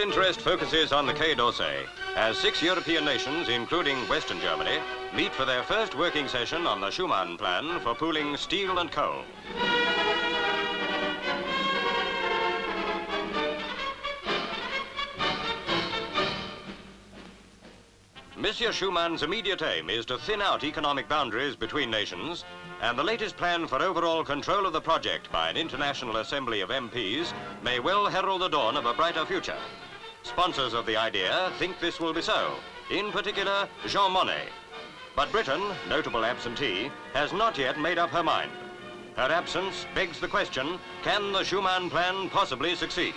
interest focuses on the Quai d'Orsay, as 6 European nations, including Western Germany, meet for their first working session on the Schuman Plan for pooling steel and coal. Monsieur Schuman's immediate aim is to thin out economic boundaries between nations, and the latest plan for overall control of the project by an international assembly of MPs may well herald the dawn of a brighter future. Sponsors of the idea think this will be so, in particular Jean Monnet. But Britain, notable absentee, has not yet made up her mind. Her absence begs the question, can the Schuman Plan possibly succeed?